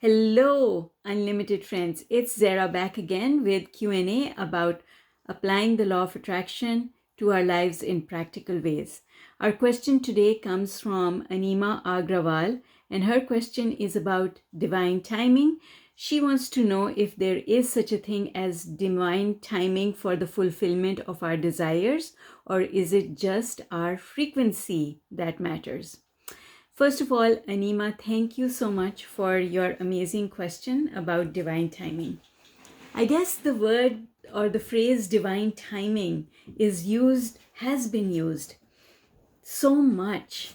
Hello, unlimited friends. It's Zara back again with Q&A about applying the law of attraction to our lives in practical ways. Our question today comes from Anima Agrawal, and her question is about divine timing. She wants to know if there is such a thing as divine timing for the fulfillment of our desires, or is it just our frequency that matters? First of all, Anima, thank you so much for your amazing question about divine timing. I guess the word or the phrase divine timing has been used so much,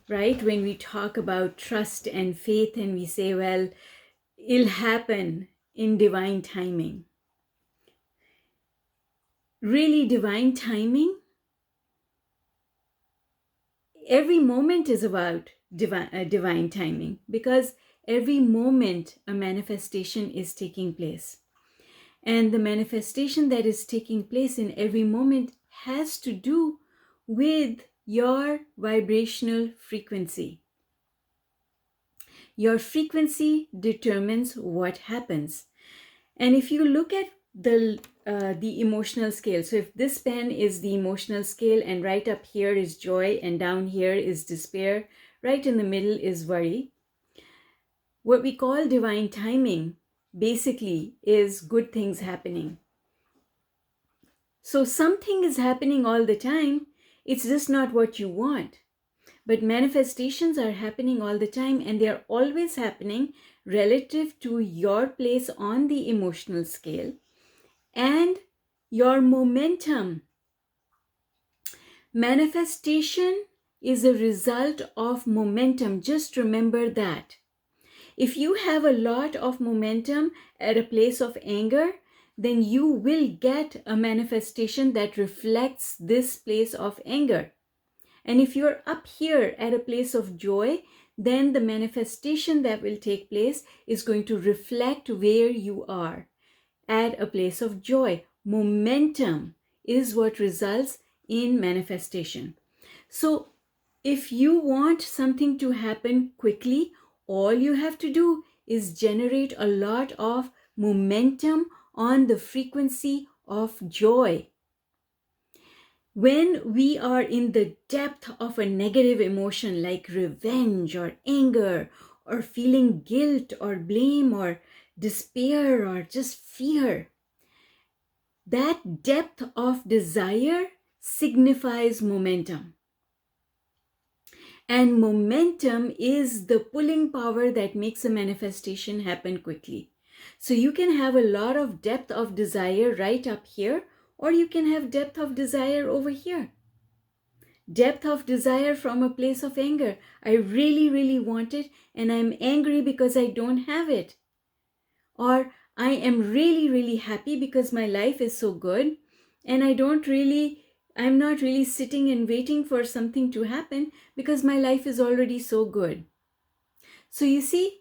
right? When we talk about trust and faith and we say, well, it'll happen in divine timing. Really, divine timing? Every moment is about divine timing, because every moment a manifestation is taking place. And the manifestation that is taking place in every moment has to do with your vibrational frequency. Your frequency determines what happens. And if you look at the emotional scale, so if this pen is the emotional scale and right up here is joy and down here is despair, right in the middle is worry, what we call divine timing basically is good things happening. So something is happening all the time, it's just not what you want. But manifestations are happening all the time, and they are always happening relative to your place on the emotional scale and your momentum. Manifestation is a result of momentum. Just remember that. If you have a lot of momentum at a place of anger, then you will get a manifestation that reflects this place of anger. And if you're up here at a place of joy, then the manifestation that will take place is going to reflect where you are at a place of joy. Momentum is what results in manifestation. So if you want something to happen quickly, all you have to do is generate a lot of momentum on the frequency of joy. When we are in the depth of a negative emotion like revenge or anger or feeling guilt or blame or despair or just fear, that depth of desire signifies momentum. And momentum is the pulling power that makes a manifestation happen quickly. So you can have a lot of depth of desire right up here, or you can have depth of desire over here. Depth of desire from a place of anger. I really, really want it, and I'm angry because I don't have it. Or I am really, really happy because my life is so good, and I'm not really sitting and waiting for something to happen because my life is already so good. So you see,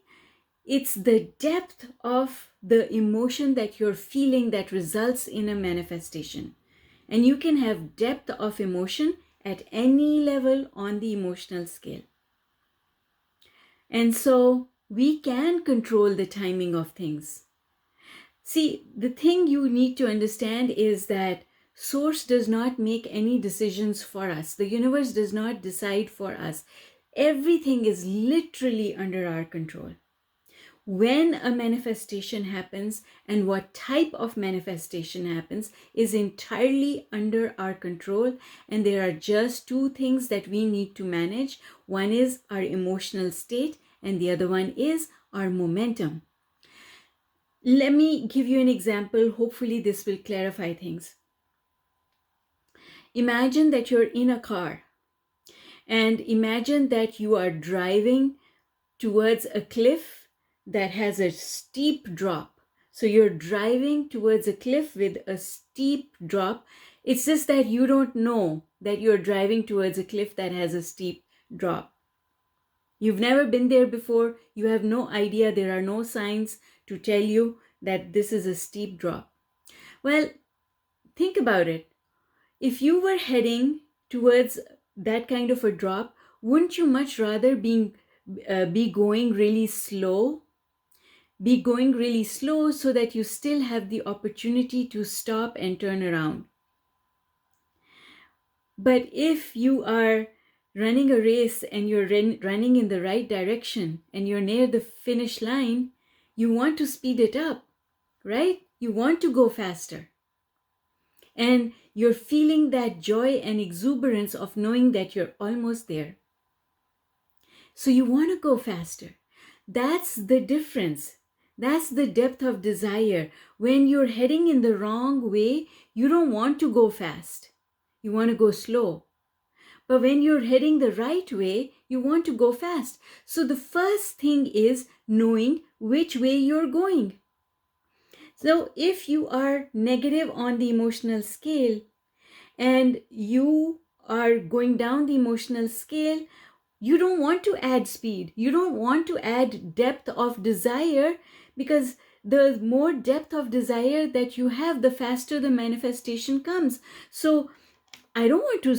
it's the depth of the emotion that you're feeling that results in a manifestation. And you can have depth of emotion at any level on the emotional scale. And so we can control the timing of things. See, the thing you need to understand is that Source does not make any decisions for us. The universe does not decide for us. Everything is literally under our control. When a manifestation happens and what type of manifestation happens is entirely under our control, and there are just two things that we need to manage. One is our emotional state, and the other one is our momentum. Let me give you an example. Hopefully this will clarify things. Imagine that you're in a car, and imagine that you are driving towards a cliff that has a steep drop. So you're driving towards a cliff with a steep drop. It's just that you don't know that you're driving towards a cliff that has a steep drop. You've never been there before. You have no idea. There are no signs to tell you that this is a steep drop. Well, think about it. If you were heading towards that kind of a drop, wouldn't you much rather be going really slow? be going really slow so that you still have the opportunity to stop and turn around. But if you are running a race and you're running in the right direction and you're near the finish line, you want to speed it up, right? You want to go faster. And you're feeling that joy and exuberance of knowing that you're almost there. So you want to go faster. That's the difference. That's the depth of desire. When you're heading in the wrong way, you don't want to go fast. You want to go slow. But when you're heading the right way, you want to go fast. So the first thing is knowing which way you're going. So if you are negative on the emotional scale and you are going down the emotional scale, you don't want to add speed. You don't want to add depth of desire, because the more depth of desire that you have, the faster the manifestation comes. So I don't want to,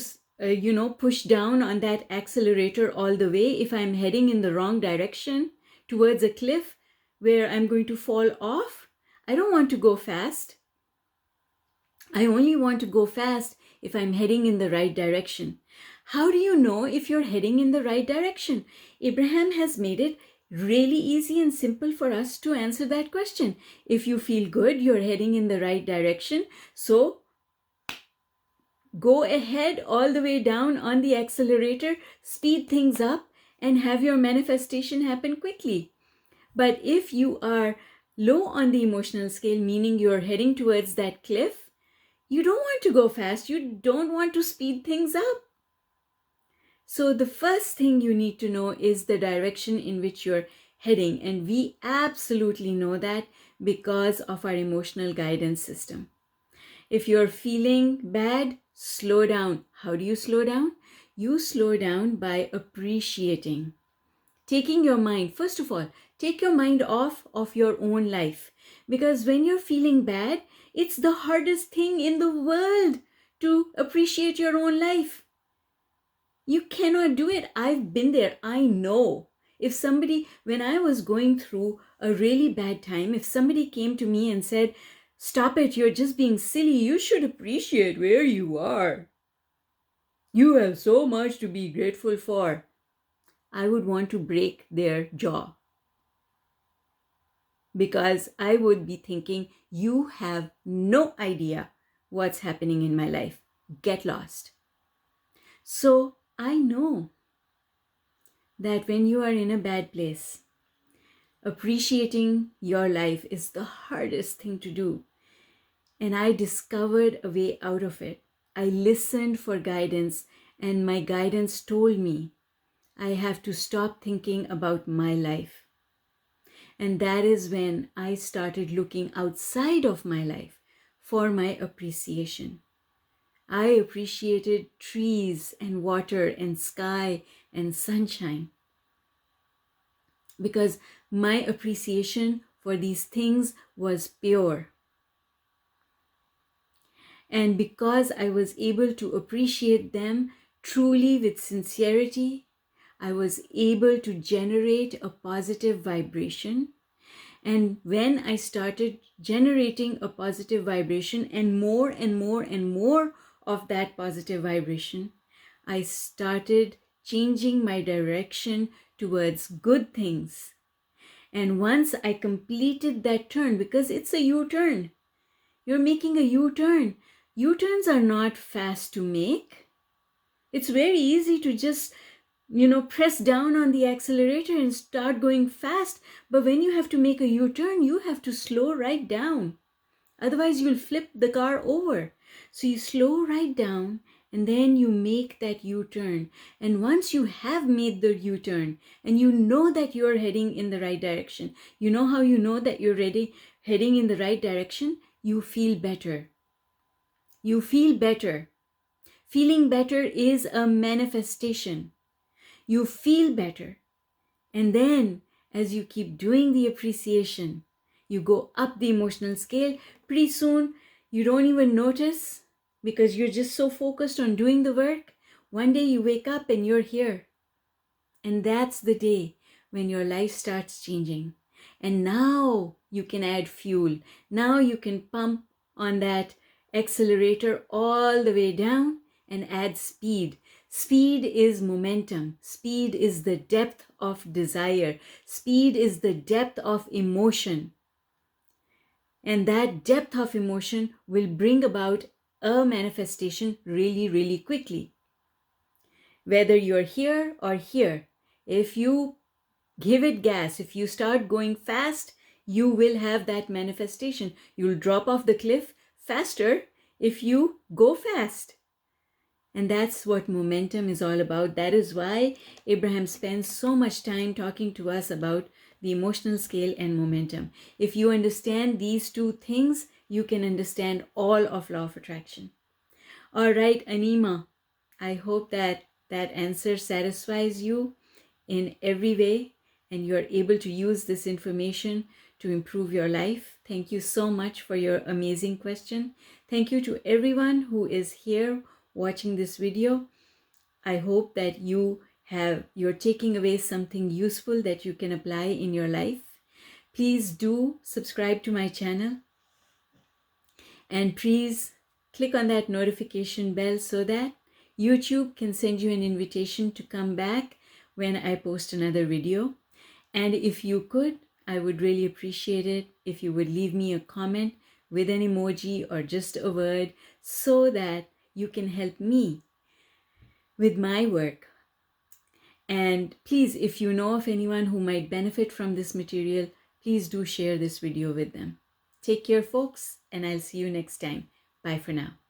push down on that accelerator all the way if I'm heading in the wrong direction towards a cliff where I'm going to fall off. I don't want to go fast. I only want to go fast if I'm heading in the right direction. How do you know if you're heading in the right direction? Abraham has made it really easy and simple for us to answer that question. If you feel good, you're heading in the right direction. So go ahead all the way down on the accelerator, speed things up, and have your manifestation happen quickly. But if you are low on the emotional scale, meaning you're heading towards that cliff, you don't want to go fast. You don't want to speed things up. So the first thing you need to know is the direction in which you're heading. And we absolutely know that because of our emotional guidance system. If you're feeling bad, slow down. How do you slow down? You slow down by appreciating. Taking your mind, first of all, take your mind off of your own life. Because when you're feeling bad, it's the hardest thing in the world to appreciate your own life. You cannot do it. I've been there. I know. When I was going through a really bad time, if somebody came to me and said, "Stop it, you're just being silly. You should appreciate where you are. You have so much to be grateful for," I would want to break their jaw. Because I would be thinking, you have no idea what's happening in my life. Get lost. So I know that when you are in a bad place, appreciating your life is the hardest thing to do. And I discovered a way out of it. I listened for guidance, and my guidance told me I have to stop thinking about my life. And that is when I started looking outside of my life for my appreciation. I appreciated trees and water and sky and sunshine, because my appreciation for these things was pure. And because I was able to appreciate them truly with sincerity, I was able to generate a positive vibration. And when I started generating a positive vibration and more and more and more of that positive vibration, I started changing my direction towards good things. And once I completed that turn, because it's a U-turn, you're making a U-turn. U-turns are not fast to make. It's very easy to just, press down on the accelerator and start going fast. But when you have to make a U-turn, you have to slow right down. Otherwise, you'll flip the car over. So you slow right down and then you make that U-turn. And once you have made the U-turn and you know that you're heading in the right direction, you know how you know that you're heading in the right direction? You feel better. You feel better. Feeling better is a manifestation. You feel better. And then as you keep doing the appreciation, you go up the emotional scale. Pretty soon, you don't even notice because you're just so focused on doing the work. One day you wake up and you're here. And that's the day when your life starts changing. And now you can add fuel. Now you can pump on that accelerator all the way down and add speed. Speed is momentum. Speed is the depth of desire. Speed is the depth of emotion. And that depth of emotion will bring about a manifestation really, really quickly. Whether you're here or here, if you give it gas, if you start going fast, you will have that manifestation. You'll drop off the cliff faster if you go fast. And that's what momentum is all about. That is why Abraham spends so much time talking to us about the emotional scale and momentum. If you understand these two things, you can understand all of law of attraction. All right, Anima, I hope that that answer satisfies you in every way and you're able to use this information to improve your life. Thank you so much for your amazing question. Thank you to everyone who is here watching this video. I hope that you're taking away something useful that you can apply in your life. Please do subscribe to my channel and please click on that notification bell so that YouTube can send you an invitation to come back when I post another video. And if you could, I would really appreciate it if you would leave me a comment with an emoji or just a word so that you can help me with my work. And please, if you know of anyone who might benefit from this material, please do share this video with them. Take care, folks, and I'll see you next time. Bye for now.